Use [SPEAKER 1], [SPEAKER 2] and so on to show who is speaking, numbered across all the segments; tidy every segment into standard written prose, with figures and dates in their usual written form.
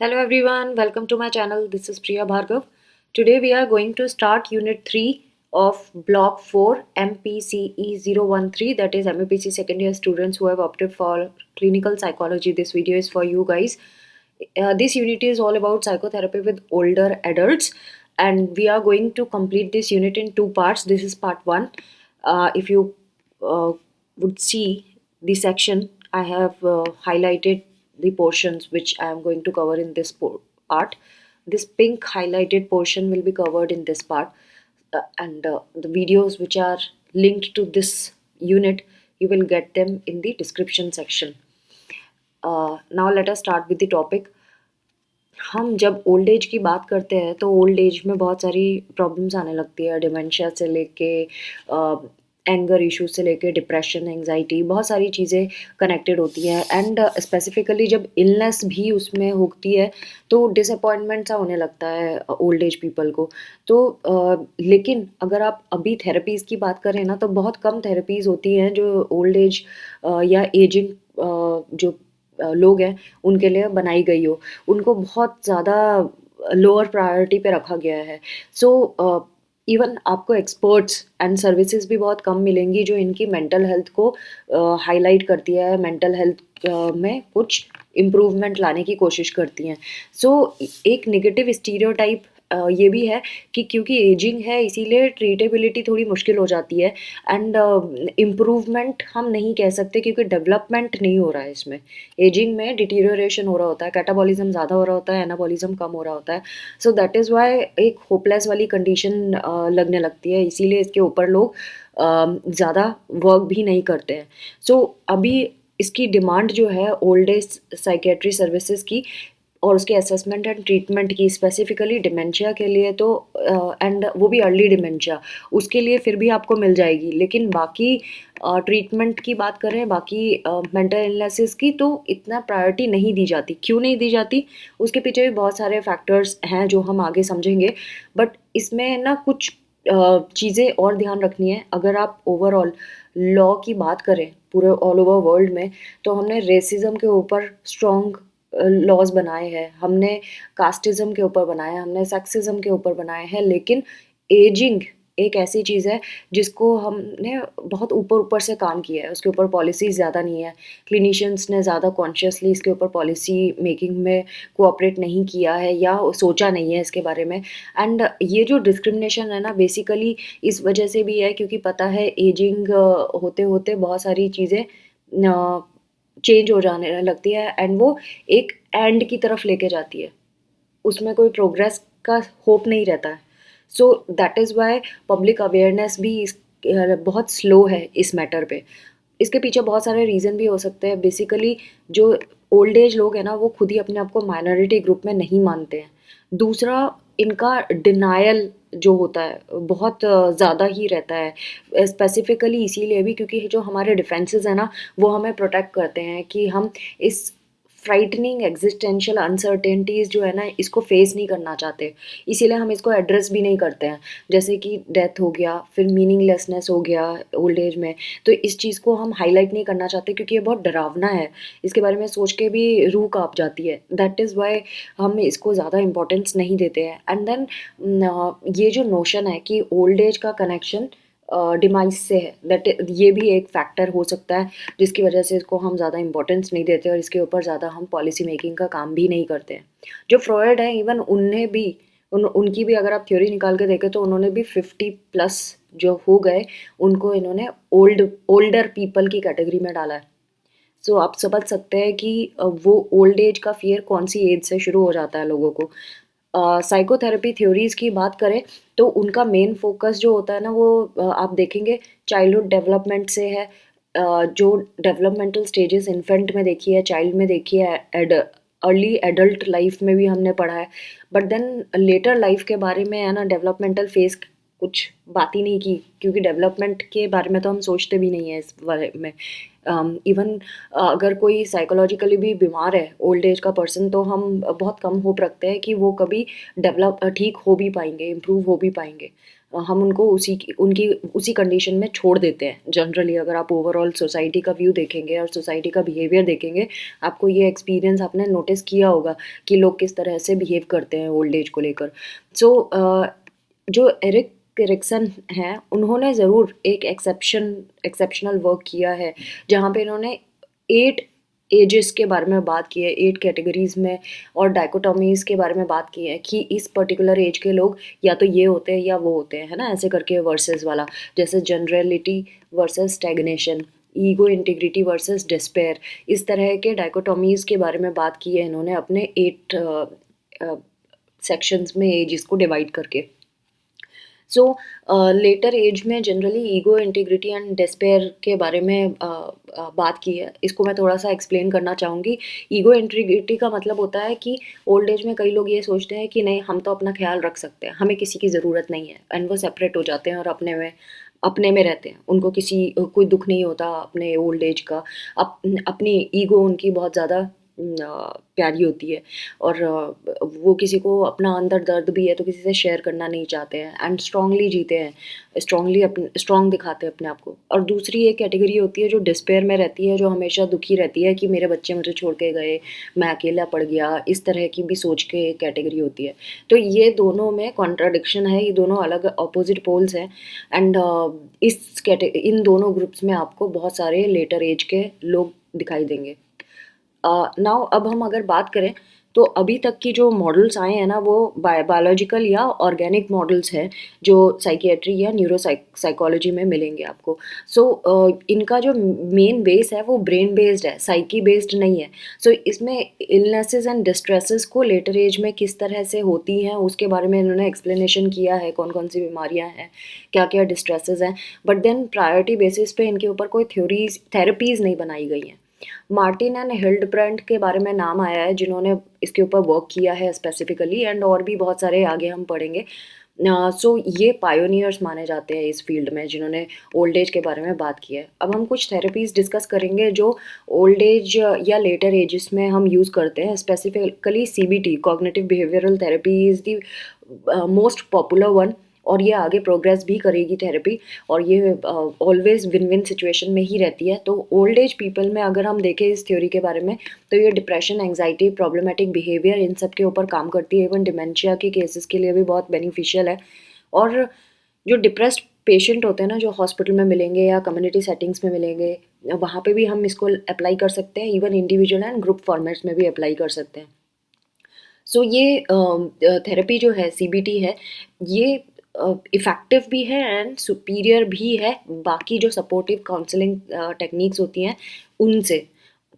[SPEAKER 1] Hello everyone, welcome to my channel. This is Priya Bhargav. Today we are going to start Unit 3 of Block 4 MPCE 013, that is MPC second year students who have opted for clinical psychology. This video is for you guys. This unit is all about psychotherapy with older adults, and we are going to complete this unit in two parts. This is part 1. If you would see the section, I have highlighted the portions which I am going to cover in this part. This pink highlighted portion will be covered in this part, and the videos which are linked to this unit, you will get them in the description section. Now let us start with the topic. हम जब old age की बात करते हैं तो old age में बहुत सारी प्रॉब्लम्स आने लगती है, डिमेंशिया से लेके एंगर इश्यूज से लेके डिप्रेशन, एंजाइटी, बहुत सारी चीज़ें कनेक्टेड होती हैं। एंड स्पेसिफिकली जब इलनेस भी उसमें होती है तो डिसअपॉइंटमेंट सा होने लगता है ओल्ड एज पीपल को। तो लेकिन अगर आप अभी थेरेपीज़ की बात करें ना, तो बहुत कम थेरेपीज़ होती हैं जो ओल्ड एज या एजिंग जो लोग हैं उनके लिए बनाई गई हो। उनको बहुत ज़्यादा लोअर प्रायोरिटी पे रखा गया है। सो इवन आपको एक्सपर्ट्स एंड सर्विसेज भी बहुत कम मिलेंगी जो इनकी मेंटल हेल्थ को हाईलाइट करती है, मेंटल हेल्थ में कुछ इम्प्रूवमेंट लाने की कोशिश करती हैं। सो एक नेगेटिव स्टीरियोटाइप ये भी है कि क्योंकि एजिंग है इसीलिए ट्रीटेबिलिटी थोड़ी मुश्किल हो जाती है। एंड इम्प्रूवमेंट हम नहीं कह सकते क्योंकि डेवलपमेंट नहीं हो रहा है इसमें। एजिंग में डिटीरियोरेशन हो रहा होता है, कैटाबॉलिज्म ज़्यादा हो रहा होता है, एनाबॉलिज्म कम हो रहा होता है। सो दैट इज़ वाई एक होपलेस वाली कंडीशन लगने लगती है, इसीलिए इसके ऊपर लोग ज़्यादा वर्क भी नहीं करते हैं। सो अभी इसकी डिमांड जो है ओल्ड एज साइकेट्री सर्विसेज की और उसके असेसमेंट एंड ट्रीटमेंट की, स्पेसिफिकली डिमेंशिया के लिए तो एंड वो भी अर्ली डिमेंशिया, उसके लिए फिर भी आपको मिल जाएगी। लेकिन बाकी ट्रीटमेंट की बात करें, बाकी मेंटल इलनेसेस की, तो इतना प्रायोरिटी नहीं दी जाती। क्यों नहीं दी जाती, उसके पीछे भी बहुत सारे फैक्टर्स हैं जो हम आगे समझेंगे। बट इसमें ना कुछ चीज़ें और ध्यान रखनी है। अगर आप ओवरऑल लॉ की बात करें पूरे ऑल ओवर वर्ल्ड में, तो हमने रेसिज्म के ऊपर स्ट्रॉन्ग लॉज बनाए हैं, हमने कास्टिज्म के ऊपर बनाए हैं, हमने सेक्सिज्म के ऊपर बनाए हैं। लेकिन एजिंग एक ऐसी चीज़ है जिसको हमने बहुत ऊपर ऊपर से काम किया है, उसके ऊपर पॉलिसी ज़्यादा नहीं है। क्लिनिशियंस ने ज़्यादा कॉन्शियसली इसके ऊपर पॉलिसी मेकिंग में कोऑपरेट नहीं किया है या सोचा नहीं है इसके बारे में। एंड ये जो डिस्क्रिमिनेशन है ना, बेसिकली इस वजह से भी है क्योंकि पता है एजिंग होते होते बहुत सारी चीज़ें चेंज हो जाने लगती है एंड वो एक एंड की तरफ लेके जाती है, उसमें कोई प्रोग्रेस का होप नहीं रहता है। So that is why public awareness भी बहुत स्लो है इस मैटर पे। इसके पीछे बहुत सारे रीज़न भी हो सकते हैं। बेसिकली जो ओल्ड एज लोग हैं ना, वो खुद ही अपने आप को माइनॉरिटी ग्रुप में नहीं मानते हैं। दूसरा, इनका डिनायल जो होता है बहुत ज़्यादा ही रहता है, स्पेसिफिकली इसीलिए भी क्योंकि जो हमारे डिफेंसेस हैं ना, वो हमें प्रोटेक्ट करते हैं कि हम इस फ्राइटनिंग एग्जिस्टेंशियल अनसर्टेनिटीज़ जो है ना, इसको फेस नहीं करना चाहते। इसीलिए हम इसको एड्रेस भी नहीं करते हैं, जैसे कि डेथ हो गया, फिर मीनिंगलेसनेस हो गया ओल्ड एज में। तो इस चीज़ को हम हाईलाइट नहीं करना चाहते क्योंकि ये बहुत डरावना है, इसके बारे में सोच के भी रूह काँप जाती है। दैट इज़ वाई हम इसको ज़्यादा इंपॉर्टेंस नहीं देते हैं। एंड देन ये जो नोशन है कि ओल्ड एज का कनेक्शन डिमाइस से है, दैट ये भी एक फैक्टर हो सकता है जिसकी वजह से इसको हम ज़्यादा इंपॉर्टेंस नहीं देते और इसके ऊपर ज़्यादा हम पॉलिसी मेकिंग का काम भी नहीं करते हैं। जो फ्रॉयड है, इवन उनने भी उनकी भी अगर आप थ्योरी निकाल के देखें तो उन्होंने भी 50+ जो हो गए उनको इन्होंने ओल्डर पीपल की कैटेगरी में डाला है। सो आप समझ सकते हैं कि वो ओल्ड एज का फियर कौन सी एज से शुरू हो जाता है लोगों को। साइकोथेरेपी थ्योरीज़ की बात करें तो उनका मेन फोकस जो होता है ना, वो आप देखेंगे चाइल्डहुड डेवलपमेंट से है। जो डेवलपमेंटल स्टेजेस इन्फेंट में देखी है, चाइल्ड में देखी है, अर्ली एडल्ट लाइफ में भी हमने पढ़ा है। बट देन लेटर लाइफ के बारे में है ना, डेवलपमेंटल फेज कुछ बात ही नहीं की क्योंकि डेवलपमेंट के बारे में तो हम सोचते भी नहीं है इस बारे में। इवन अगर कोई साइकोलॉजिकली भी बीमार है ओल्ड एज का पर्सन, तो हम बहुत कम होप रखते हैं कि वो कभी डेवलप ठीक हो भी पाएंगे, इम्प्रूव हो भी पाएंगे। हम उनको उसी कंडीशन में छोड़ देते हैं जनरली। अगर आप ओवरऑल सोसाइटी का व्यू देखेंगे और सोसाइटी का बिहेवियर देखेंगे, आपको ये एक्सपीरियंस आपने नोटिस किया होगा कि लोग किस तरह से बिहेव करते हैं ओल्ड एज को लेकर। सो जो एरिक एरिक्सन हैं, उन्होंने ज़रूर एक एक्सेप्शनल वर्क किया है, जहाँ पे इन्होंने 8 एजेस के बारे में बात की है, 8 कैटेगरीज़ में और डाइकोटोमीज़ के बारे में बात की है कि इस पर्टिकुलर एज के लोग या तो ये होते हैं या वो होते हैं, है ना? ऐसे करके वर्सेस वाला, जैसे generality versus stagnation, ego integrity versus despair, इस तरह के डाइकोटोमीज़ के बारे में बात की है इन्होंने अपने 8 सेक्शंस में एजेस को डिवाइड करके। सो लेटर एज में generally ego integrity and despair के बारे में बात की है। इसको मैं थोड़ा सा एक्सप्लेन करना चाहूँगी। ईगो इंटीग्रिटी का मतलब होता है कि ओल्ड एज में कई लोग ये सोचते हैं कि नहीं, हम तो अपना ख्याल रख सकते हैं, हमें किसी की ज़रूरत नहीं है, एंड वो सेपरेट हो जाते हैं और अपने में रहते हैं। उनको कोई दुख नहीं होता अपने ओल्ड एज का। अपनी ईगो उनकी बहुत ज़्यादा प्यारी होती है, और वो किसी को अपना अंदर दर्द भी है तो किसी से शेयर करना नहीं चाहते हैं, एंड स्ट्रांगली जीते हैं, स्ट्रांग दिखाते हैं अपने आप को। और दूसरी एक कैटेगरी होती है जो डिस्पेयर में रहती है, जो हमेशा दुखी रहती है कि मेरे बच्चे मुझे छोड़ के गए, मैं अकेला पड़ गया, इस तरह की भी सोच के एक कैटेगरी होती है। तो ये दोनों में कॉन्ट्राडिक्शन है, ये दोनों अलग अपोजिट पोल्स हैं, एंड इन दोनों ग्रुप्स में आपको बहुत सारे लेटर एज के लोग दिखाई देंगे। नाउ अब हम अगर बात करें तो अभी तक की जो मॉडल्स आए हैं ना, वो बायोलॉजिकल या ऑर्गेनिक मॉडल्स हैं जो साइकियाट्री या साइकोलॉजी में मिलेंगे आपको। सो इनका जो मेन बेस है वो ब्रेन बेस्ड है, साइकी बेस्ड नहीं है। सो इसमें इलनेसेस एंड डिस्ट्रेसेस को लेटर एज में किस तरह से होती हैं उसके बारे में इन्होंने एक्सप्लेनेशन किया है, कौन कौन सी बीमारियां हैं, क्या क्या डिस्ट्रेसेस हैं, बट देन प्रायोरिटी बेसिस पे इनके ऊपर कोई थेरेपीज नहीं बनाई गई हैं। मार्टिन एंड हिल्डब्रांड के बारे में नाम आया है जिन्होंने इसके ऊपर वर्क किया है स्पेसिफिकली, एंड और भी बहुत सारे आगे हम पढ़ेंगे। सो ये पायोनियर्स माने जाते हैं इस फील्ड में जिन्होंने ओल्ड एज के बारे में बात की है। अब हम कुछ थेरेपीज डिस्कस करेंगे जो ओल्ड एज या लेटर एजेस में हम यूज़ करते हैं। Specifically CBT, cognitive behavioural therapy, is the most popular one, और ये आगे प्रोग्रेस भी करेगी थेरेपी, और ये ऑलवेज विन विन सिचुएशन में ही रहती है। तो ओल्ड एज पीपल में अगर हम देखें इस थ्योरी के बारे में, तो ये डिप्रेशन, एंग्जाइटी, प्रॉब्लमेटिक बिहेवियर, इन सब के ऊपर काम करती है। इवन डिमेंशिया के केसेस के लिए भी बहुत बेनिफिशियल है। और जो डिप्रेस्ड पेशेंट होते हैं ना, जो हॉस्पिटल में मिलेंगे या कम्युनिटी सेटिंग्स में मिलेंगे, वहाँ पे भी हम इसको अप्लाई कर सकते हैं। Even individual and group formats में भी अप्लाई कर सकते हैं। सो ये थेरेपी जो है, CBT है, ये इफ़ेक्टिव भी है एंड सुपीरियर भी है बाकी जो सपोर्टिव काउंसलिंग टेक्निक्स होती हैं उनसे,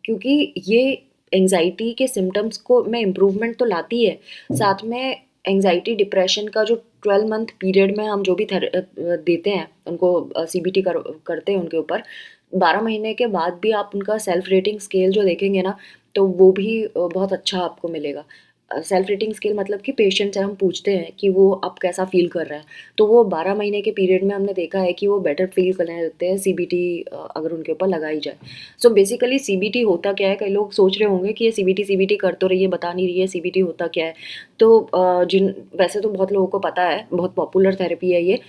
[SPEAKER 1] क्योंकि ये एंजाइटी के सिम्टम्स को में इम्प्रूवमेंट तो लाती है, साथ में एंजाइटी डिप्रेशन का जो 12 मंथ पीरियड में हम जो भी देते हैं उनको, CBT करते हैं उनके ऊपर, 12 महीने के बाद भी आप उनका सेल्फ रेटिंग स्केल जो देखेंगे ना, तो वो भी बहुत अच्छा आपको मिलेगा। सेल्फ रेटिंग स्केल मतलब कि पेशेंट से हम पूछते हैं कि वो अब कैसा फील कर रहा है, तो वो 12 महीने के पीरियड में हमने देखा है कि वो बेटर फील करने लगते हैं CBT अगर उनके ऊपर लगाई जाए। सो बेसिकली CBT होता क्या है, कई लोग सोच रहे होंगे कि ये CBT कर तो रही है, बता नहीं रही है CBT होता क्या है। तो वैसे तो बहुत लोगों को पता है, बहुत पॉपुलर थेरेपी है ये,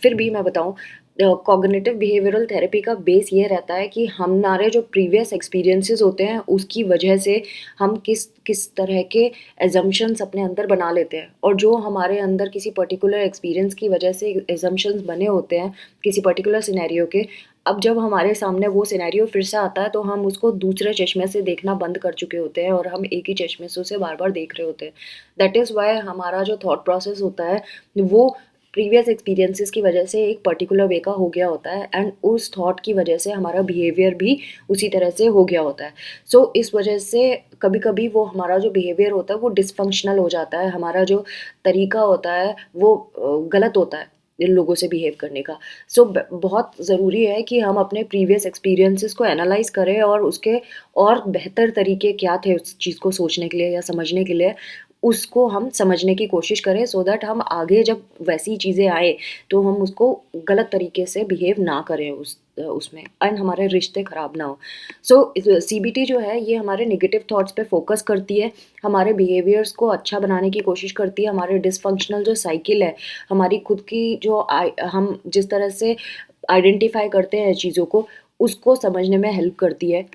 [SPEAKER 1] फिर भी मैं बताऊं, कॉग्निटिव बिहेवियरल थेरेपी का बेस ये रहता है कि हमारे जो प्रीवियस एक्सपीरियंसेस होते हैं उसकी वजह से हम किस किस तरह के एजम्पशंस अपने अंदर बना लेते हैं, और जो हमारे अंदर किसी पर्टिकुलर एक्सपीरियंस की वजह से एजम्पशंस बने होते हैं किसी पर्टिकुलर सिनेरियो के, अब जब हमारे सामने वो सिनेरियो फिर से आता है तो हम उसको दूसरे चश्मे से देखना बंद कर चुके होते हैं और हम एक ही चश्मे से उसे बार बार देख रहे होते हैं। दैट इज़ वाई हमारा जो थॉट प्रोसेस होता है वो प्रीवियस एक्सपीरियंसेस की वजह से एक पर्टिकुलर वे का हो गया होता है, एंड उस थॉट की वजह से हमारा बिहेवियर भी उसी तरह से हो गया होता है। सो इस वजह से कभी कभी वो हमारा जो बिहेवियर होता है वो डिसफंक्शनल हो जाता है, हमारा जो तरीका होता है वो गलत होता है इन लोगों से बिहेव करने का। सो बहुत ज़रूरी है कि हम अपने प्रीवियस एक्सपीरियंसेस को एनालाइज करें और उसके और बेहतर तरीके क्या थे उस चीज़ को सोचने के लिए या समझने के लिए, उसको हम समझने की कोशिश करें, सो दैट हम आगे जब वैसी चीज़ें आए तो हम उसको गलत तरीके से बिहेव ना करें उसमें, एंड हमारे रिश्ते ख़राब ना हो। सो सीबीटी जो है ये हमारे नेगेटिव थॉट्स पे फोकस करती है, हमारे बिहेवियर्स को अच्छा बनाने की कोशिश करती है, हमारे डिसफंक्शनल जो साइकिल है, हमारी खुद की जो हम जिस तरह से आइडेंटिफाई करते हैं चीज़ों को, उसको समझने में हेल्प करती है।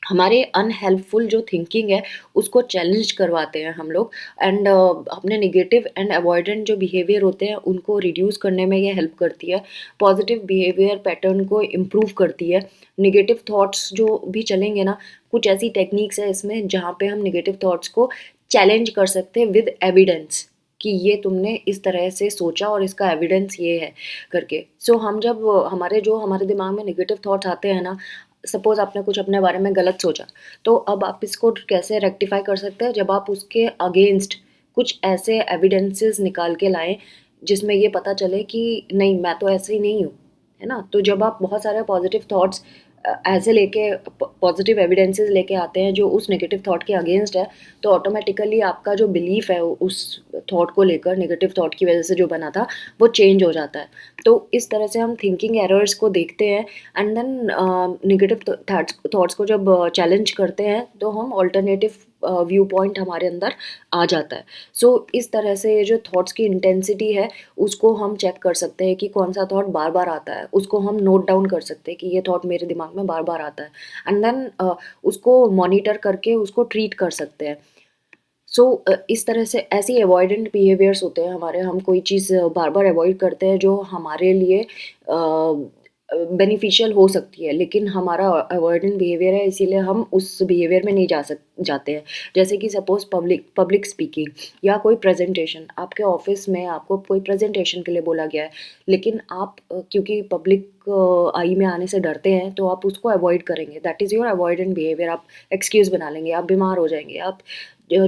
[SPEAKER 1] हमारे अनहेल्पफुल जो थिंकिंग है उसको चैलेंज करवाते हैं हम लोग, एंड अपने निगेटिव एंड अवॉइडेंट जो बिहेवियर होते हैं उनको रिड्यूस करने में ये हेल्प करती है, पॉजिटिव बिहेवियर पैटर्न को इम्प्रूव करती है। निगेटिव थॉट्स जो भी चलेंगे ना, कुछ ऐसी टेक्निक्स है इसमें जहाँ पे हम निगेटिव थॉट्स को चैलेंज कर सकते हैं विद एविडेंस, कि ये तुमने इस तरह से सोचा और इसका एविडेंस ये है करके। सो हम जब हमारे दिमाग में नेगेटिव थॉट्स आते हैं ना, सपोज आपने कुछ अपने बारे में गलत सोचा, तो अब आप इसको कैसे रेक्टिफाई कर सकते हैं, जब आप उसके अगेंस्ट कुछ ऐसे एविडेंसेस निकाल के लाएं जिसमें ये पता चले कि नहीं, मैं तो ऐसे ही नहीं हूँ, है ना। तो जब आप बहुत सारे पॉजिटिव थॉट्स ऐसे लेके पॉजिटिव एविडेंसेस लेके आते हैं जो उस नेगेटिव थॉट के अगेंस्ट है, तो ऑटोमेटिकली आपका जो बिलीफ है उस थॉट को लेकर, नेगेटिव थॉट की वजह से जो बना था, वो चेंज हो जाता है। तो इस तरह से हम थिंकिंग एरर्स को देखते हैं, एंड देन नेगेटिव थॉट्स को जब चैलेंज करते हैं तो हम ऑल्टरनेटिव व्यू पॉइंट हमारे अंदर आ जाता है। सो इस तरह से ये जो थॉट्स की इंटेंसिटी है उसको हम चेक कर सकते हैं कि कौन सा थॉट बार बार आता है, उसको हम नोट डाउन कर सकते हैं कि ये थॉट मेरे दिमाग में बार बार आता है, एंड देन उसको मॉनिटर करके उसको ट्रीट कर सकते हैं। सो इस तरह से ऐसी अवॉइडेंट बिहेवियर्स होते हैं हमारे, हम कोई चीज़ बार बार अवॉइड करते हैं जो हमारे लिए बेनिफिशियल हो सकती है, लेकिन हमारा अवॉइडेंट बिहेवियर है, इसीलिए हम उस बिहेवियर में नहीं जाते हैं। जैसे कि सपोज पब्लिक स्पीकिंग या कोई प्रेजेंटेशन, आपके ऑफिस में आपको कोई प्रेजेंटेशन के लिए बोला गया है, लेकिन आप क्योंकि पब्लिक आई में आने से डरते हैं तो आप उसको अवॉइड करेंगे, that is your avoidant behaviour. आप एक्सक्यूज़ बना लेंगे, आप बीमार हो जाएंगे, आप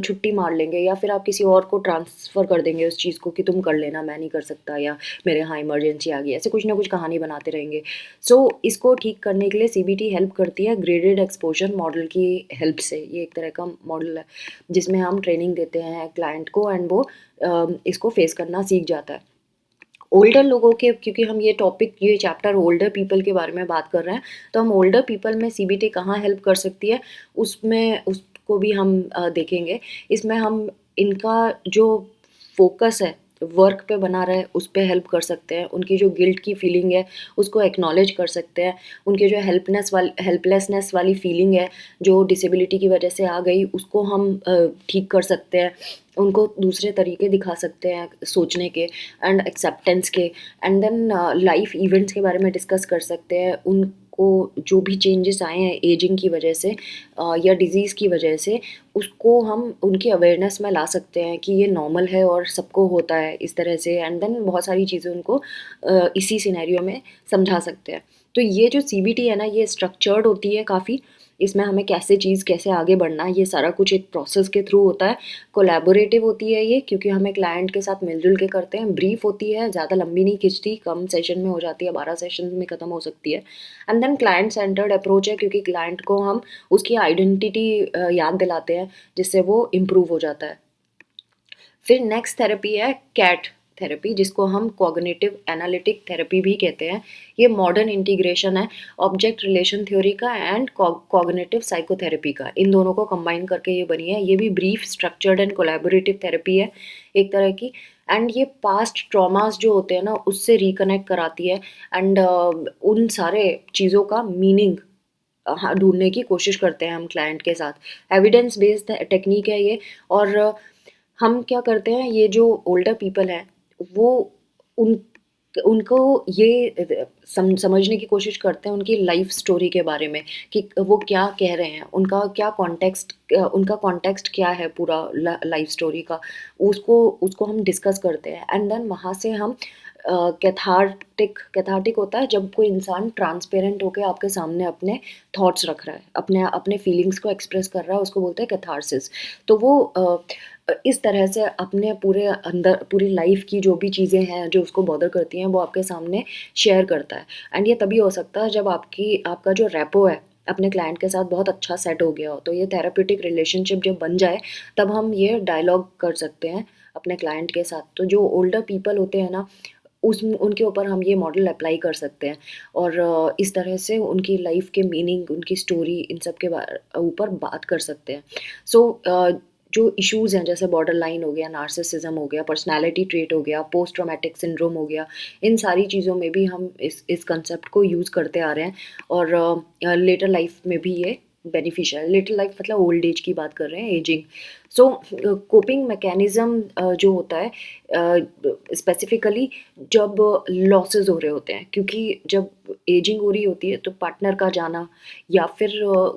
[SPEAKER 1] छुट्टी मार लेंगे, या फिर आप किसी और को ट्रांसफ़र कर देंगे उस चीज़ को कि तुम कर लेना, मैं नहीं कर सकता, या मेरे यहाँ इमरजेंसी आ गई, ऐसे कुछ ना कुछ कहानी बनाते रहेंगे। सो इसको ठीक करने के लिए सीबीटी हेल्प करती है ग्रेडेड एक्सपोजर मॉडल की हेल्प से। ये एक तरह का मॉडल है जिसमें हम ट्रेनिंग देते हैं क्लाइंट को, एंड वो इसको फेस करना सीख जाता है। ओल्डर लोगों के, क्योंकि हम ये चैप्टर ओल्डर पीपल के बारे में बात कर रहे हैं, तो हम ओल्डर पीपल में सीबीटी कहाँ हेल्प कर सकती है उसको भी हम देखेंगे। इसमें हम इनका जो फोकस है वर्क पे बना रहे उस पे हेल्प कर सकते हैं, उनकी जो गिल्ट की फीलिंग है उसको एक्नॉलेज कर सकते हैं, उनके जो हेल्पलेसनेस वाली फीलिंग है जो डिसेबिलिटी की वजह से आ गई उसको हम ठीक कर सकते हैं, उनको दूसरे तरीके दिखा सकते हैं सोचने के एंड एक्सेप्टेंस के, एंड देन लाइफ इवेंट्स के बारे में डिस्कस कर सकते हैं, उनको जो भी चेंजेस आए हैं एजिंग की वजह से या डिजीज़ की वजह से, उसको हम उनकी अवेयरनेस में ला सकते हैं कि ये नॉर्मल है और सबको होता है इस तरह से, एंड देन बहुत सारी चीज़ें उनको इसी सिनेरियो में समझा सकते हैं। तो ये जो सीबीटी है ना, ये स्ट्रक्चर्ड होती है काफ़ी, इसमें हमें कैसे आगे बढ़ना है ये सारा कुछ एक प्रोसेस के थ्रू होता है। कोलैबोरेटिव होती है ये, क्योंकि हमें क्लाइंट के साथ मिलजुल के करते हैं। ब्रीफ होती है, ज़्यादा लंबी नहीं खिंचती, कम सेशन में हो जाती है, 12 सेशन में ख़त्म हो सकती है। And then client centred approach है, क्योंकि क्लाइंट को हम उसकी आइडेंटिटी याद दिलाते हैं जिससे वो इम्प्रूव हो जाता है। फिर नेक्स्ट थेरेपी है कैट थेरेपी, जिसको हम कॉग्निटिव एनालिटिक थेरेपी भी कहते हैं। ये मॉडर्न इंटीग्रेशन है ऑब्जेक्ट रिलेशन थ्योरी का एंड कॉग्निटिव साइकोथेरेपी का, इन दोनों को कंबाइन करके ये बनी है। ये भी brief structured and collaborative therapy है एक तरह की, एंड ये पास्ट ट्रॉमास जो होते हैं ना उससे रिकनेक्ट कराती है, एंड उन सारे चीज़ों का मीनिंग हाँ ढूंढने की कोशिश करते हैं हम क्लाइंट के साथ। एविडेंस बेस्ड टेक्निक है ये, और हम क्या करते हैं, ये जो ओल्डर पीपल हैं वो उन उनको ये समझने की कोशिश करते हैं उनकी लाइफ स्टोरी के बारे में, कि वो क्या कह रहे हैं, उनका कॉन्टेक्स्ट क्या है पूरा लाइफ स्टोरी का, उसको उसको हम डिस्कस करते हैं, एंड देन वहाँ से हम कैथार्टिक होता है जब कोई इंसान ट्रांसपेरेंट होकर आपके सामने अपने थॉट्स रख रहा है, अपने अपने फीलिंग्स को एक्सप्रेस कर रहा है, उसको बोलते हैं कैथारसिस। तो वो इस तरह से अपने पूरे अंदर पूरी लाइफ की जो भी चीज़ें हैं जो उसको बॉदर करती हैं वो आपके सामने शेयर करता है, एंड ये तभी हो सकता है जब आपका जो रेपो है अपने क्लाइंट के साथ बहुत अच्छा सेट हो गया हो, तो ये थेराप्यूटिक रिलेशनशिप जब बन जाए तब हम ये डायलॉग कर सकते हैं अपने क्लाइंट के साथ। तो जो ओल्डर पीपल होते हैं ना, उस उनके ऊपर हम ये मॉडल अप्लाई कर सकते हैं और इस तरह से उनकी लाइफ के मीनिंग, उनकी स्टोरी, इन सब के ऊपर बात कर सकते हैं। सो जो इश्यूज़ हैं जैसे बॉर्डर लाइन हो गया, नार्सिसिज्म हो गया, पर्सनालिटी ट्रेट हो गया, पोस्ट ट्रॉमेटिक सिंड्रोम हो गया, इन सारी चीज़ों में भी हम इस कंसेप्ट को यूज़ करते आ रहे हैं और लेटर लाइफ में भी ये बेनिफिशियल। लेटर लाइफ मतलब ओल्ड एज की बात कर रहे हैं, एजिंग। सो कोपिंग मैकेनिज्म जो होता है स्पेसिफिकली जब लॉसेस हो रहे होते हैं, क्योंकि जब एजिंग हो रही होती है तो पार्टनर का जाना या फिर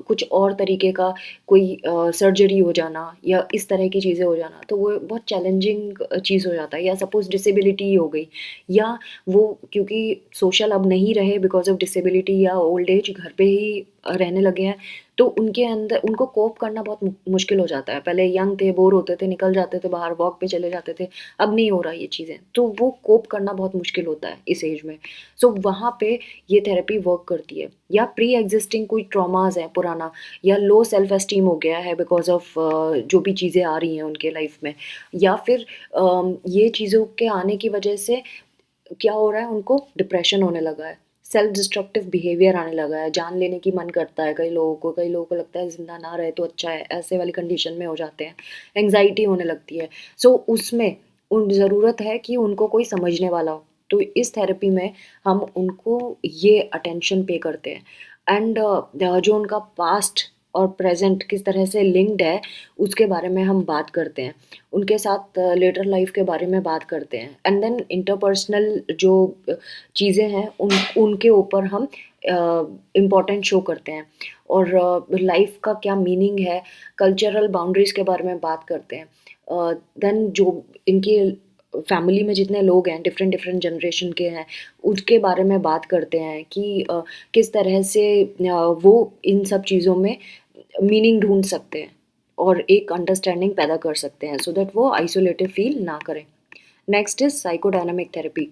[SPEAKER 1] कुछ और तरीके का कोई सर्जरी हो जाना या इस तरह की चीज़ें हो जाना, तो वो बहुत चैलेंजिंग चीज़ हो जाता है। या सपोज़ डिसेबिलिटी हो गई, या वो क्योंकि सोशल अब नहीं रहे बिकॉज ऑफ डिसेबिलिटी या ओल्ड एज, घर पे ही रहने लगे हैं, तो उनके अंदर उनको कोप करना बहुत मुश्किल हो जाता है। पहले यंग थे, बोर होते थे, निकल जाते थे बाहर, वॉक पे चले जाते थे, अब नहीं हो रहा ये चीज़ें, तो वो कोप करना बहुत मुश्किल होता है इस एज में। सो वहाँ पे ये थेरेपी वर्क करती है। या प्री एग्जिस्टिंग कोई ट्रॉमाज है पुराना, या लो सेल्फ एस्टीम हो गया है बिकॉज ऑफ जो भी चीज़ें आ रही हैं उनके लाइफ में, या फिर ये चीज़ों के आने की वजह से क्या हो रहा है, उनको डिप्रेशन होने लगा है, सेल्फ डिस्ट्रक्टिव बिहेवियर आने लगा है, जान लेने की मन करता है कई लोगों को लगता है ज़िंदा ना रहे तो अच्छा है, ऐसे वाली कंडीशन में हो जाते हैं, एंग्जाइटी होने लगती है। सो उसमें उन ज़रूरत है कि उनको कोई समझने वाला हो, तो इस थेरेपी में हम उनको ये अटेंशन पे करते हैं एंड जो उनका पास्ट और प्रेजेंट किस तरह से लिंक्ड है उसके बारे में हम बात करते हैं, उनके साथ लेटर लाइफ के बारे में बात करते हैं एंड देन इंटरपर्सनल जो चीज़ें हैं उनके ऊपर हम इम्पोर्टेंट शो करते हैं और लाइफ का क्या मीनिंग है, कल्चरल बाउंड्रीज के बारे में बात करते हैं। देन जो इनकी फैमिली में जितने लोग हैं डिफरेंट डिफरेंट जनरेशन के हैं, उसके बारे में बात करते हैं कि किस तरह से वो इन सब चीज़ों में मीनिंग ढूंढ सकते हैं और एक अंडरस्टैंडिंग पैदा कर सकते हैं सो दैट वो आइसोलेटेड फील ना करें। Next is psychodynamic therapy.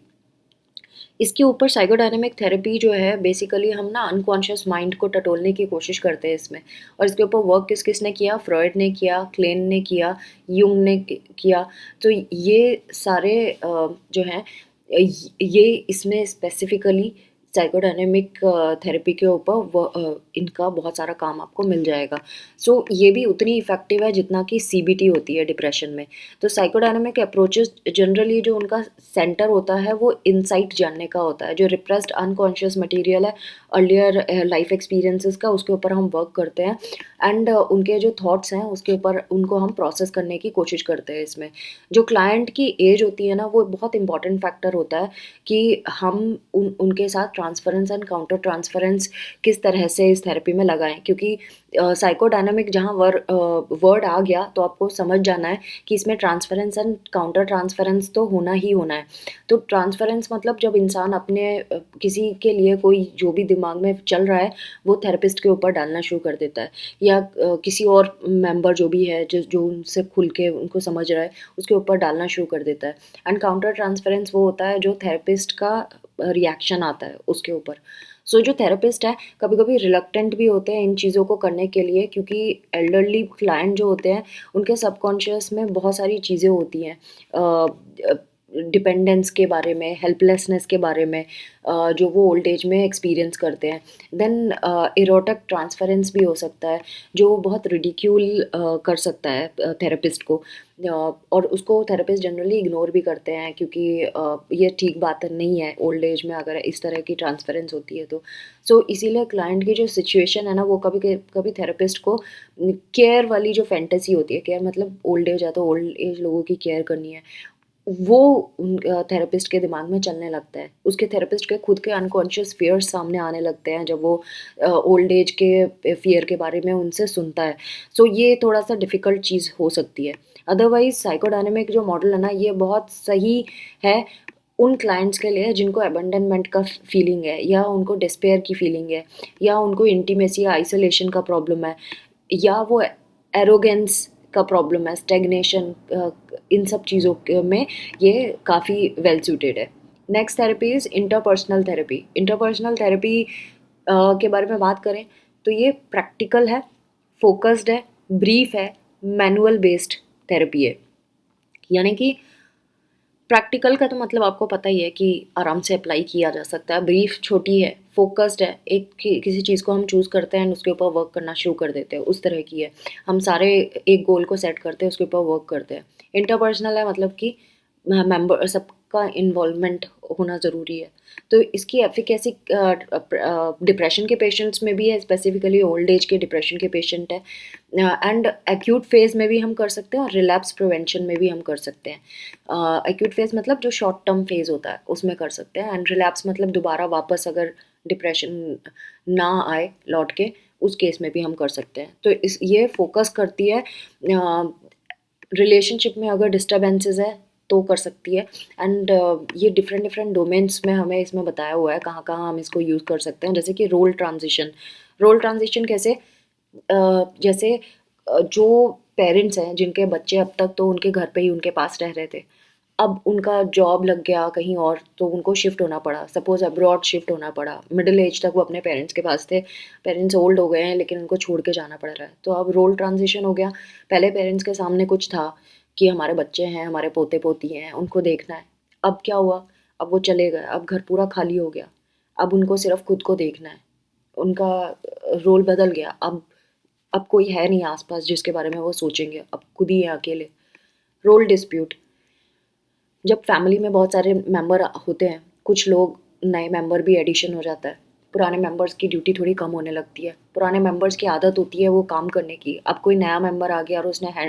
[SPEAKER 1] इसके ऊपर साइकोडायनामिक थेरेपी जो है बेसिकली हम ना अनकॉन्शियस माइंड को टटोलने की कोशिश करते हैं इसमें, और इसके ऊपर वर्क किस किसने किया, फ्रॉइड ने किया, क्लेन ने किया, यूंग ने किया। तो ये सारे जो हैं ये इसमें स्पेसिफिकली साइकोडायनेमिक थेरेपी के ऊपर इनका बहुत सारा काम आपको मिल जाएगा। सो ये भी उतनी इफ़ेक्टिव है जितना कि सीबीटी होती है डिप्रेशन में। तो साइकोडायनेमिक अप्रोचेस जनरली जो उनका सेंटर होता है वो इनसाइट जानने का होता है, जो रिप्रेस्ड अनकॉन्शियस मटेरियल है अर्लियर लाइफ एक्सपीरियंसेस का, उसके ऊपर हम वर्क करते हैं एंड उनके जो थॉट्स हैं उसके ऊपर उनको हम प्रोसेस करने की कोशिश करते हैं। इसमें जो क्लाइंट की एज होती है ना वो बहुत इंपॉर्टेंट फैक्टर होता है कि हम उनके साथ ट्रांसफरेंस एंड काउंटर ट्रांसफरेंस किस तरह से इस थेरेपी में लगाएं, क्योंकि साइकोडायनामिक जहाँ वर्ड आ गया तो आपको समझ जाना है कि इसमें ट्रांसफरेंस एंड काउंटर ट्रांसफरेंस तो होना ही होना है। तो ट्रांसफरेंस मतलब जब इंसान अपने किसी के लिए कोई जो भी दिमाग में चल रहा है वो थेरेपिस्ट के ऊपर डालना शुरू कर देता है, या किसी और मेंबर जो भी है जो उनसे खुल के उनको समझ रहा है उसके ऊपर डालना शुरू कर देता है। एंड काउंटर ट्रांसफरेंस वो होता है जो थेरेपिस्ट का रिएक्शन आता है उसके ऊपर। सो जो थेरेपिस्ट है कभी कभी रिलक्टेंट भी होते हैं इन चीज़ों को करने के लिए, क्योंकि एल्डरली क्लाइंट जो होते हैं उनके सबकॉन्शियस में बहुत सारी चीज़ें होती हैं डिपेंडेंस के बारे में, हेल्पलेसनेस के बारे में, जो वो ओल्ड एज में एक्सपीरियंस करते हैं। देन इरोटिक ट्रांसफरेंस भी हो सकता है जो बहुत रिडिक्यूल कर सकता है थेरेपिस्ट को, और उसको थेरेपिस्ट जनरली इग्नोर भी करते हैं क्योंकि ये ठीक बात नहीं है ओल्ड एज में अगर इस तरह की ट्रांसफरेंस होती है तो। सो इसीलिए क्लाइंट की जो सिचुएशन है ना वो कभी कभी थेरेपिस्ट को केयर वाली जो फैंटेसी होती है, केयर मतलब ओल्ड एज है तो ओल्ड एज लोगों की केयर करनी है, वो थेरेपिस्ट के दिमाग में चलने लगता है। उसके थेरेपिस्ट के खुद के अनकॉन्शियस फियर्स सामने आने लगते हैं जब वो ओल्ड एज के फियर के बारे में उनसे सुनता है। सो ये थोड़ा सा डिफ़िकल्ट चीज़ हो सकती है। अदरवाइज़ साइकोडायनेमिक जो मॉडल है ना ये बहुत सही है उन क्लाइंट्स के लिए जिनको अबंडनमेंट का फीलिंग है, या उनको डिस्पेयर की फीलिंग है, या उनको इंटीमेसी या आइसोलेशन का प्रॉब्लम है, या वो एरोगेंस का प्रॉब्लम है, स्टेगनेशन, इन सब चीज़ों में ये काफ़ी वेल सूटेड है। Next therapy is interpersonal therapy. Interpersonal therapy के बारे में बात करें तो ये प्रैक्टिकल है, फोकस्ड है, ब्रीफ है, मैनुअल बेस्ड थेरेपी है। यानी कि प्रैक्टिकल का तो मतलब आपको पता ही है कि आराम से अप्लाई किया जा सकता है। ब्रीफ छोटी है, फोकस्ड है, एक किसी चीज़ को हम चूज़ करते हैं उसके ऊपर वर्क करना शुरू कर देते हैं, उस तरह की है। हम सारे एक गोल को सेट करते हैं, उसके ऊपर वर्क करते हैं। इंटरपर्सनल है, मतलब कि मेंबर सबका इन्वॉल्वमेंट होना ज़रूरी है। तो इसकी एफिकेसी डिप्रेशन के पेशेंट्स में भी है, स्पेसिफिकली ओल्ड एज के डिप्रेशन के पेशेंट है, एंड एक्यूट फेज में भी हम कर सकते हैं और रिलैप्स प्रिवेंशन में भी हम कर सकते हैं। एक्यूट फेज मतलब जो शॉर्ट टर्म फेज होता है उसमें कर सकते हैं, एंड रिलैप्स मतलब दोबारा वापस अगर डिप्रेशन ना आए लौट के, उस केस में भी हम कर सकते हैं। तो इस ये फोकस करती है रिलेशनशिप में अगर डिस्टर्बेंसेस है तो कर सकती है, एंड ये डिफरेंट डिफरेंट डोमेन्स में हमें इसमें बताया हुआ है कहाँ कहाँ हम इसको यूज़ कर सकते हैं। जैसे कि रोल ट्रांजिशन कैसे, जैसे जो पेरेंट्स हैं जिनके बच्चे अब तक तो उनके घर पे ही उनके पास रह रहे थे, अब उनका जॉब लग गया कहीं और तो उनको शिफ्ट होना पड़ा, सपोज अब्रॉड शिफ्ट होना पड़ा। मिडिल एज तक वो अपने पेरेंट्स के पास थे, पेरेंट्स ओल्ड हो गए हैं लेकिन उनको छोड़ के जाना पड़ रहा है, तो अब रोल ट्रांजिशन हो गया। पहले पेरेंट्स के सामने कुछ था कि हमारे बच्चे हैं, हमारे पोते पोती हैं, उनको देखना है। अब क्या हुआ, अब वो चले गए, अब घर पूरा खाली हो गया, अब उनको सिर्फ खुद को देखना है, उनका रोल बदल गया। अब कोई है नहीं आसपास जिसके बारे में वो सोचेंगे, अब खुद ही है अकेले। रोल डिस्प्यूट, जब फैमिली में बहुत सारे मेंबर होते हैं, कुछ लोग नए मेंबर भी एडिशन हो जाता है, पुराने मेंबर्स की ड्यूटी थोड़ी कम होने लगती है, पुराने मेंबर्स की आदत होती है वो काम करने की। अब कोई नया मेंबर आ गया और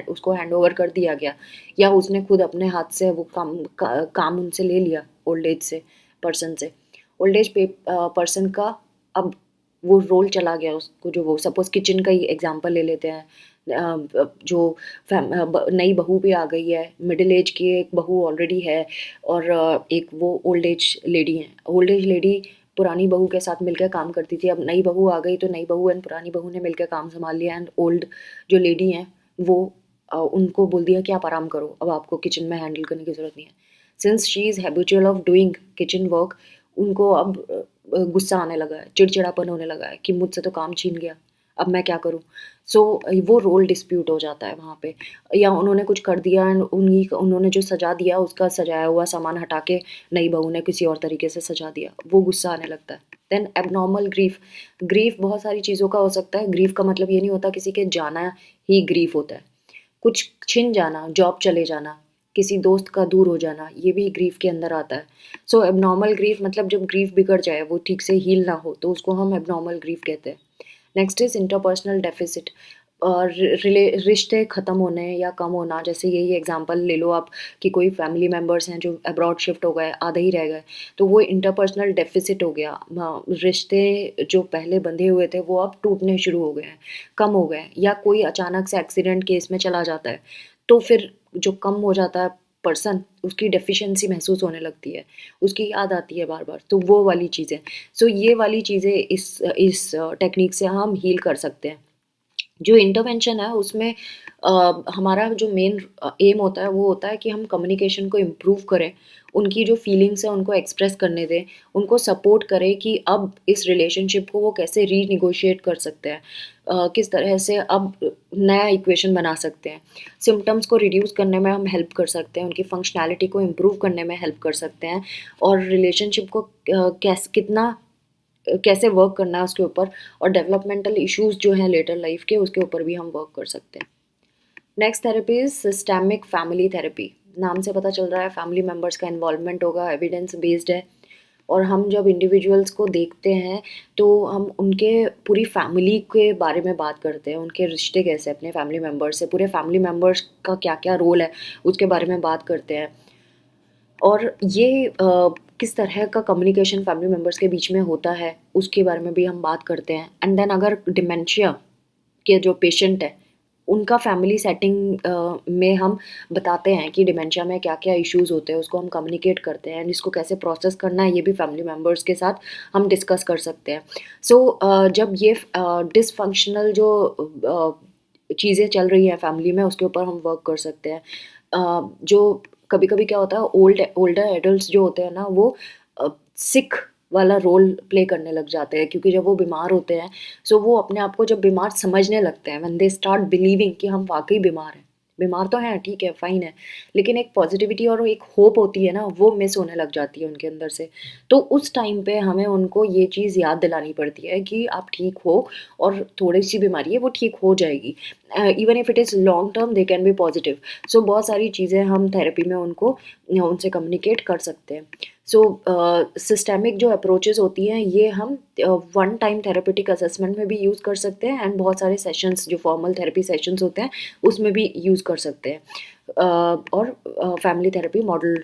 [SPEAKER 1] उसको हैंड ओवर कर दिया गया, या उसने खुद अपने हाथ से वो काम उनसे ले लिया, ओल्ड एज से पर्सन से। ओल्ड एज पर्सन का अब वो रोल चला गया उसको, जो वो सपोज किचन का ही एग्जांपल ले लेते हैं। जो नई बहू भी आ गई है, मिडिल एज की एक बहू ऑलरेडी है, और एक वो ओल्ड एज लेडी है। ओल्ड एज लेडी पुरानी बहू के साथ मिलकर काम करती थी, अब नई बहू आ गई तो नई बहू एंड पुरानी बहू ने मिलकर काम संभाल लिया, एंड ओल्ड जो लेडी हैं वो उनको बोल दिया कि आप आराम करो, अब आपको किचन में हैंडल करने की ज़रूरत नहीं है। Since she is habitual of doing kitchen work, उनको अब गुस्सा आने लगा है, चिड़चिड़ापन होने लगा है कि मुझसे तो काम छीन गया, अब मैं क्या करूँ। सो वो रोल डिस्प्यूट हो जाता है वहाँ पे। या उन्होंने कुछ कर दिया एंड उन्होंने जो सजा दिया उसका सजाया हुआ सामान हटा के नई बहू ने किसी और तरीके से सजा दिया, वो गुस्सा आने लगता है। देन एबनॉर्मल ग्रीफ, ग्रीफ बहुत सारी चीज़ों का हो सकता है। ग्रीफ का मतलब ये नहीं होता किसी के जाना ही ग्रीफ होता है, कुछ छिन जाना, जॉब चले जाना, किसी दोस्त का दूर हो जाना, ये भी ग्रीफ के अंदर आता है। सो एबनॉर्मल ग्रीफ मतलब जब ग्रीफ बिगड़ जाए, वो ठीक से हील ना हो, तो उसको हम एबनॉर्मल ग्रीफ कहते हैं। नेक्स्ट इज इंटरपर्सनल डेफिसिट, और रिश्ते ख़त्म होने या कम होना। जैसे यही एग्जांपल ले लो आप कि कोई फैमिली मेम्बर्स हैं जो अब्रॉड शिफ्ट हो गए, आधे ही रह गए, तो वो इंटरपर्सनल डेफिसिट हो गया। रिश्ते जो पहले बंधे हुए थे वो अब टूटने शुरू हो गए हैं, कम हो गए हैं। या कोई अचानक से एक्सीडेंट केस में चला जाता है, तो फिर जो कम हो जाता है पर्सन, उसकी डेफिशिएंसी महसूस होने लगती है, उसकी याद आती है बार बार, तो वो वाली चीज़ें। सो ये वाली चीज़ें इस टेक्निक से हम हील कर सकते हैं। जो इंटरवेंशन है उसमें हमारा जो मेन एम होता है वो होता है कि हम कम्युनिकेशन को इम्प्रूव करें, उनकी जो फीलिंग्स हैं उनको एक्सप्रेस करने दें, उनको सपोर्ट करें कि अब इस रिलेशनशिप को वो कैसे रीनिगोशिएट कर सकते हैं, किस तरह से अब नया इक्वेशन बना सकते हैं। सिम्टम्स को रिड्यूस करने में हम हेल्प कर सकते हैं, उनकी फंक्शनैलिटी को इम्प्रूव करने में हेल्प कर सकते हैं, और रिलेशनशिप को कैसे वर्क करना है उसके ऊपर, और डेवलपमेंटल इश्यूज जो हैं लेटर लाइफ के, उसके ऊपर भी हम वर्क कर सकते हैं। Next therapy is systemic family therapy. नाम से पता चल रहा है फैमिली मेम्बर्स का इन्वॉल्वमेंट होगा, एविडेंस बेस्ड है, और हम जब इंडिविजुअल्स को देखते हैं तो हम उनके पूरी फैमिली के बारे में बात करते हैं, उनके रिश्ते कैसे अपने फैमिली मेम्बर्स से, पूरे फैमिली मेम्बर्स का क्या क्या रोल है उसके बारे में बात करते हैं। और ये किस तरह का कम्युनिकेशन फैमिली मेम्बर्स के बीच में होता है उसके बारे में भी हम बात करते हैं। एंड देन अगर डिमेंशिया के जो पेशेंट है उनका फैमिली सेटिंग में हम बताते हैं कि डिमेंशिया में क्या क्या इश्यूज होते हैं, उसको हम कम्युनिकेट करते हैं, एंड इसको कैसे प्रोसेस करना है ये भी फैमिली मेम्बर्स के साथ हम डिस्कस कर सकते हैं। सो जब ये डिसफंक्शनल जो चीज़ें चल रही हैं फैमिली में उसके ऊपर हम वर्क कर सकते हैं। जो कभी कभी क्या होता है, ओल्डर एडल्ट जो होते हैं ना वो सिक वाला रोल प्ले करने लग जाते हैं, क्योंकि जब वो बीमार होते हैं, सो वो अपने आप को जब बीमार समझने लगते हैं, व्हेन दे स्टार्ट बिलीविंग कि हम वाकई बीमार हैं, बीमार तो हैं, ठीक है, फाइन है, लेकिन एक पॉजिटिविटी और एक होप होती है ना, वो मिस होने लग जाती है उनके अंदर से। तो उस टाइम पे हमें उनको ये चीज़ याद दिलानी पड़ती है कि आप ठीक हो, और थोड़ी सी बीमारी है वो ठीक हो जाएगी, even if it is long term they can be positive. So बहुत सारी चीज़ें हम थेरेपी में उनको उनसे कम्युनिकेट कर सकते हैं। सो सिस्टेमिक जो अप्रोचेस होती हैं, ये हम वन टाइम थेरेपेटिक असेसमेंट में भी यूज़ कर सकते हैं, एंड बहुत सारे सेशंस जो फॉर्मल थेरेपी सेशंस होते हैं उसमें भी यूज़ कर सकते हैं, और फैमिली थेरेपी मॉडल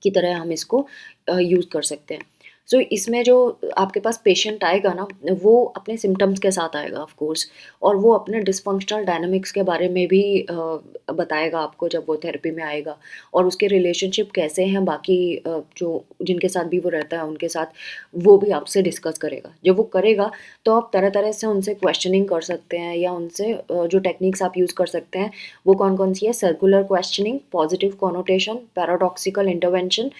[SPEAKER 1] की तरह हम इसको यूज़ कर सकते हैं। सो इसमें जो आपके पास पेशेंट आएगा ना, वो अपने सिम्टम्स के साथ आएगा ऑफ कोर्स, और वो अपने डिस्फंक्शनल डायनामिक्स के बारे में भी बताएगा आपको जब वो थेरेपी में आएगा, और उसके रिलेशनशिप कैसे हैं बाकी जो जिनके साथ भी वो रहता है उनके साथ, वो भी आपसे डिस्कस करेगा। जब वो करेगा तो आप तरह तरह से उनसे क्वेश्चनिंग कर सकते हैं, या उनसे जो टेक्निक्स आप यूज़ कर सकते हैं वो कौन कौन सी है: circular questioning, positive connotation, paradoxical intervention,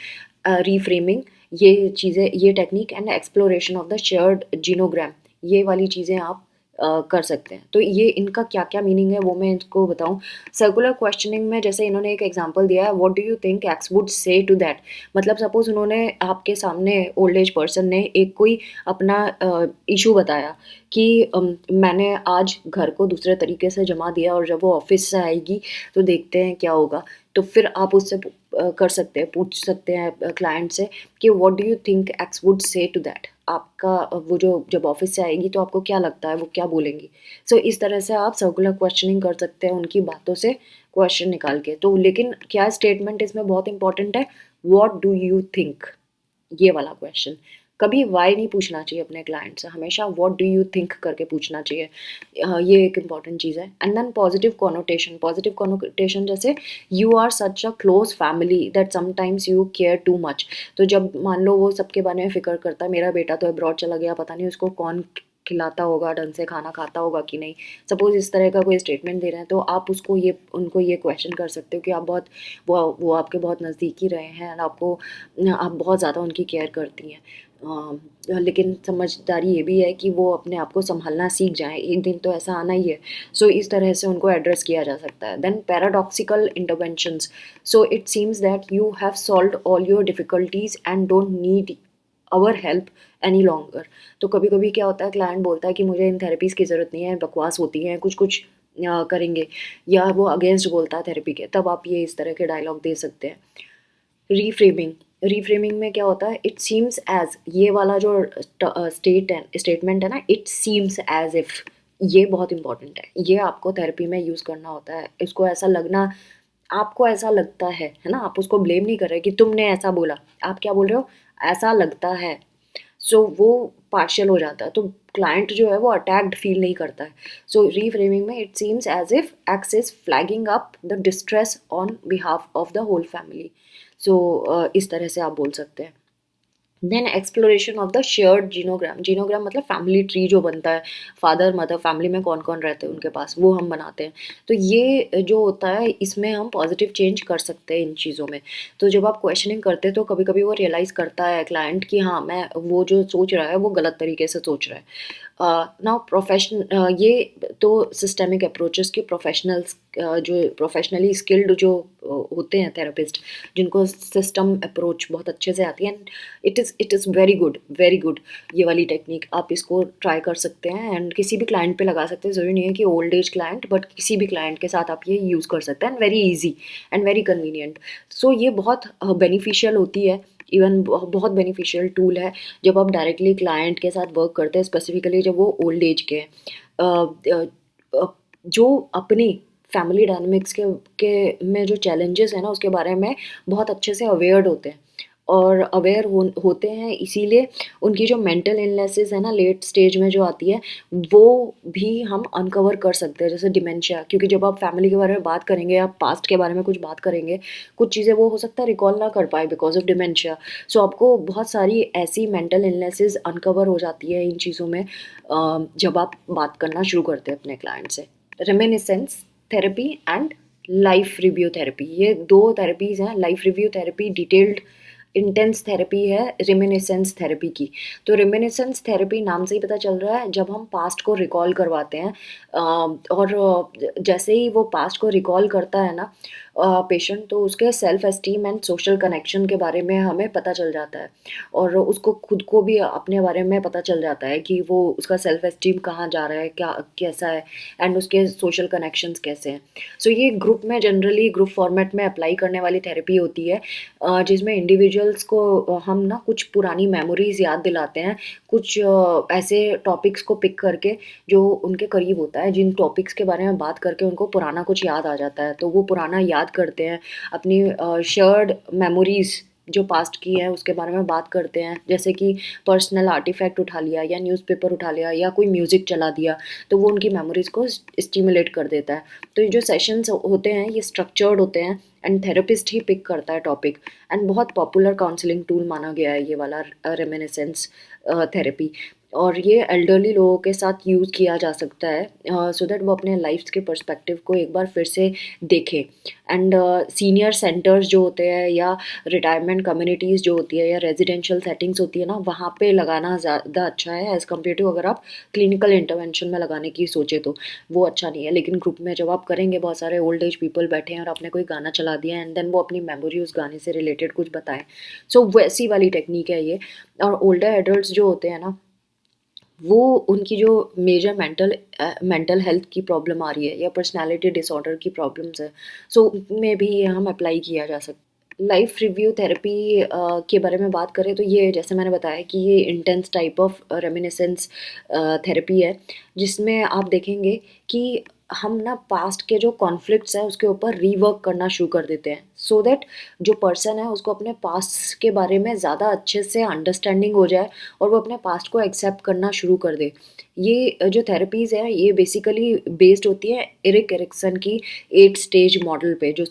[SPEAKER 1] reframing, ये चीज़ें, ये technique, and exploration of the shared genogram, ये वाली चीज़ें आप कर सकते हैं। तो ये इनका क्या क्या मीनिंग है वो मैं इसको बताऊं। सर्कुलर क्वेश्चनिंग में जैसे इन्होंने एक एग्जांपल दिया है, what do you think X would say to that. मतलब सपोज उन्होंने आपके सामने, ओल्ड एज पर्सन ने एक कोई अपना इशू बताया कि मैंने आज घर को दूसरे तरीके से जमा दिया, और जब वो ऑफिस से आएगी तो देखते हैं क्या होगा। तो फिर आप उससे कर सकते हैं, पूछ सकते हैं क्लाइंट से कि what do you think X would say to that. आपका वो जो जब ऑफिस से आएगी तो आपको क्या लगता है वो क्या बोलेंगी। सो इस तरह से आप सर्कुलर क्वेश्चनिंग कर सकते हैं उनकी बातों से क्वेश्चन निकाल के। तो लेकिन क्या स्टेटमेंट इसमें बहुत इंपॉर्टेंट है, व्हाट डू यू थिंक, ये वाला क्वेश्चन। कभी वाई नहीं पूछना चाहिए अपने क्लाइंट से, हमेशा व्हाट डू यू थिंक करके पूछना चाहिए। ये एक इंपॉर्टेंट चीज़ है। And then positive connotation, positive connotation जैसे you are such a close family that sometimes you care too much. तो जब मान लो वो सबके बारे में फिक्र करता है, मेरा बेटा तो अब्रॉड चला गया, पता नहीं उसको कौन खिलाता होगा, ढंग से खाना खाता होगा कि नहीं, सपोज इस तरह का कोई स्टेटमेंट दे रहे हैं, तो आप उसको ये उनको ये क्वेश्चन कर सकते हो कि आप बहुत, वो आपके बहुत नज़दीकी रहे हैं, और आपको, आप बहुत ज़्यादा उनकी केयर करती हैं, लेकिन समझदारी ये भी है कि वो अपने आप को संभालना सीख जाएं, एक दिन तो ऐसा आना ही है। सो इस तरह से उनको एड्रेस किया जा सकता है। Then paradoxical interventions, so it seems that you have solved all your difficulties and don't need our help any longer. तो कभी कभी क्या होता है, क्लाइंट बोलता है कि मुझे इन थेरेपीज़ की ज़रूरत नहीं है, बकवास होती हैं, कुछ कुछ करेंगे, या वो अगेंस्ट बोलता है थेरेपी के, तब आप ये इस तरह के डायलॉग दे सकते हैं। रीफ्रेमिंग, रीफ्रेमिंग में क्या होता है, इट सीम्स एज, ये वाला जो स्टेटमेंट है ना, इट सीम्स एज इफ, ये बहुत इंपॉर्टेंट है, ये आपको थेरेपी में यूज़ करना होता है। इसको ऐसा लगना, आपको ऐसा लगता है ना, आप उसको ब्लेम नहीं कर रहे कि तुमने ऐसा बोला, आप क्या बोल रहे हो, ऐसा लगता है। सो वो पार्शियल हो जाता है, तो क्लाइंट जो है वो अटैक्ड फील नहीं करता है। सो रीफ्रेमिंग में it seems as if X is flagging up the distress on behalf of the whole family. So इस तरह से आप बोल सकते हैं। Then exploration of the shared genogram, genogram मतलब फैमिली ट्री जो बनता है, फादर मदर फैमिली में कौन कौन रहते हैं उनके पास, वो हम बनाते हैं। तो ये जो होता है, इसमें हम पॉजिटिव चेंज कर सकते हैं इन चीज़ों में। तो जब आप क्वेश्चनिंग करते हैं तो कभी कभी वो रियलाइज़ करता है क्लाइंट कि हाँ, मैं वो जो सोच रहा है वो गलत तरीके से सोच रहा है। नाउ प्रोफेशन, ये तो सिस्टेमिक अप्रोचेस के प्रोफेशनल्स, जो प्रोफेशनली स्किल्ड जो होते हैं थेरेपिस्ट, जिनको सिस्टम अप्रोच बहुत अच्छे से आती है, it is very good, very good. ये वाली टेक्निक आप इसको ट्राई कर सकते हैं, एंड किसी भी क्लाइंट पे लगा सकते हैं, ज़रूरी नहीं है कि ओल्ड एज क्लाइंट, बट किसी भी क्लाइंट के साथ आप ये यूज़ कर सकते हैं, and very easy and very convenient. So ये बहुत बेनिफिशियल होती है, इवन बहुत बेनिफिशियल टूल है जब आप डायरेक्टली क्लाइंट के साथ वर्क करते हैं, स्पेसिफिकली जब वो ओल्ड एज के हैं, जो अपनी फैमिली डायनामिक्स के में जो चैलेंजेस हैं ना, उसके बारे में बहुत अच्छे से अवेयर्ड होते हैं, और अवेयर होते हैं, इसीलिए उनकी जो मेंटल इलनेसेस है ना लेट स्टेज में जो आती है, वो भी हम अनकवर कर सकते हैं, जैसे डिमेंशिया। क्योंकि जब आप फैमिली के बारे में बात करेंगे, आप पास्ट के बारे में कुछ बात करेंगे, कुछ चीज़ें वो हो सकता है रिकॉल ना कर पाए बिकॉज ऑफ डिमेंशिया। सो आपको बहुत सारी ऐसी मेंटल इलनेसेस अनकवर हो जाती है इन चीज़ों में, जब आप बात करना शुरू करते हैं अपने क्लाइंट से। Reminiscence therapy and life review therapy, ये दो थेरेपीज़ हैं। Life review therapy detailed intense therapy है रेमिनिसेंस थेरेपी की। तो रेमिनिसेंस थेरेपी नाम से ही पता चल रहा है, जब हम पास्ट को रिकॉल करवाते हैं और जैसे ही वो पास्ट को रिकॉल करता है ना पेशेंट, तो उसके self esteem and social connection के बारे में हमें पता चल जाता है, और उसको खुद को भी अपने बारे में पता चल जाता है कि वो उसका सेल्फ एस्टीम कहाँ जा रहा है, क्या कैसा है, एंड उसके सोशल कनेक्शंस कैसे हैं। सो ये ग्रुप में जनरली ग्रुप फॉर्मेट में अप्लाई करने वाली थेरेपी होती है, जिसमें इंडिविजुअल्स को हम ना कुछ पुरानी मेमोरीज याद दिलाते हैं, कुछ ऐसे टॉपिक्स को पिक करके जो उनके करीब होता है, जिन टॉपिक्स के बारे में बात करके उनको पुराना कुछ याद आ जाता है, तो वो पुराना याद करते हैं, अपनी शेयर्ड मेमोरीज जो पास्ट की है उसके बारे में बात करते हैं, जैसे कि पर्सनल आर्टिफैक्ट उठा लिया या न्यूज़पेपर उठा लिया या कोई म्यूज़िक चला दिया, तो वो उनकी मेमोरीज को स्टिमुलेट कर देता है। तो ये जो सेशंस होते हैं ये स्ट्रक्चर्ड होते हैं, एंड थेरेपिस्ट ही पिक करता है टॉपिक, एंड बहुत पॉपुलर काउंसलिंग टूल माना गया है ये वाला रेमिनिसेंस थेरेपी। और ये एल्डरली लोगों के साथ यूज़ किया जा सकता है सो दैट वो अपने लाइफ के पर्सपेक्टिव को एक बार फिर से देखें। एंड सीनियर सेंटर्स जो होते हैं या रिटायरमेंट कम्युनिटीज़ जो होती है या रेजिडेंशियल सेटिंग्स होती है ना, वहाँ पे लगाना ज़्यादा अच्छा है एज़ कम्पेयर टू अगर आप क्लिनिकल इंटरवेंशन में लगाने की सोचे तो वो अच्छा नहीं है। लेकिन ग्रुप में जब आप करेंगे, बहुत सारे ओल्ड एज पीपल बैठे हैं और आपने कोई गाना चला दिया एंड देन वो अपनी मेमोरी उस गाने से रिलेटेड कुछ बताएं, सो वैसी वाली टेक्निक है ये। और ओल्डर एडल्ट्स जो होते हैं ना, वो उनकी जो मेजर मेंटल हेल्थ की प्रॉब्लम आ रही है या पर्सनालिटी डिसऑर्डर की प्रॉब्लम्स है, सो में भी ये हम अप्लाई किया जा सकता है। लाइफ रिव्यू थेरेपी के बारे में बात करें तो ये जैसे मैंने बताया कि ये intense type of reminiscence therapy है, जिसमें आप देखेंगे कि हम ना पास्ट के जो कॉन्फ्लिक्ट्स हैं उसके ऊपर रीवर्क करना शुरू कर देते हैं, सो दैट जो पर्सन है उसको अपने पास्ट के बारे में ज़्यादा अच्छे से अंडरस्टैंडिंग हो जाए और वो अपने पास्ट को एक्सेप्ट करना शुरू कर दे। ये जो थेरेपीज़ है ये बेसिकली बेस्ड होती है एरिक एरिक्सन की 8 स्टेज मॉडल पे, जो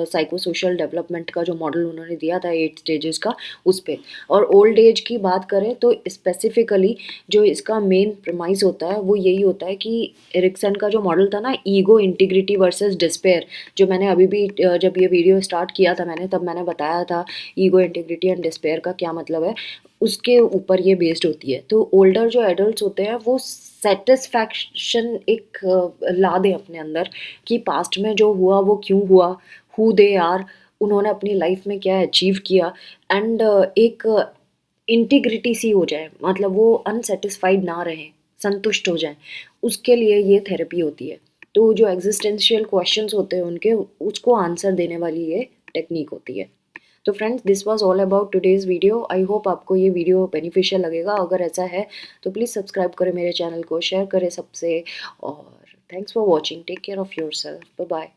[SPEAKER 1] साइको सोशल डेवलपमेंट का जो मॉडल उन्होंने दिया था 8 स्टेजेस का, उस पे। और ओल्ड एज की बात करें तो स्पेसिफिकली जो इसका मेन प्रेमाइस होता है वो यही होता है कि एरिक्सन का जो मॉडल था ना, ईगो इंटीग्रिटी वर्सेस डिस्पेयर, जो मैंने अभी भी जब ये वीडियो स्टार्ट किया था मैंने, तब मैंने बताया था ईगो इंटीग्रिटी एंड डिस्पेयर का क्या मतलब है, उसके ऊपर ये बेस्ड होती है। तो ओल्डर जो एडल्ट्स होते हैं वो सेटिस्फैक्शन एक ला दें अपने अंदर कि पास्ट में जो हुआ वो क्यों हुआ, हु दे आर, उन्होंने अपनी लाइफ में क्या अचीव किया, एंड एक इंटीग्रिटी सी हो जाए, मतलब वो अनसेटिस्फाइड ना रहें, संतुष्ट हो जाएं, उसके लिए ये थेरेपी होती है। तो जो एग्जिस्टेंशियल क्वेश्चंस होते हैं उनके, उसको आंसर देने वाली ये टेक्निक होती है। तो friends, this was all about today's video. I hope आपको ये वीडियो बेनिफिशियल लगेगा। अगर ऐसा है तो प्लीज़ सब्सक्राइब करें मेरे चैनल को, शेयर करें सबसे, और thanks for watching. Take care of yourself. Bye bye.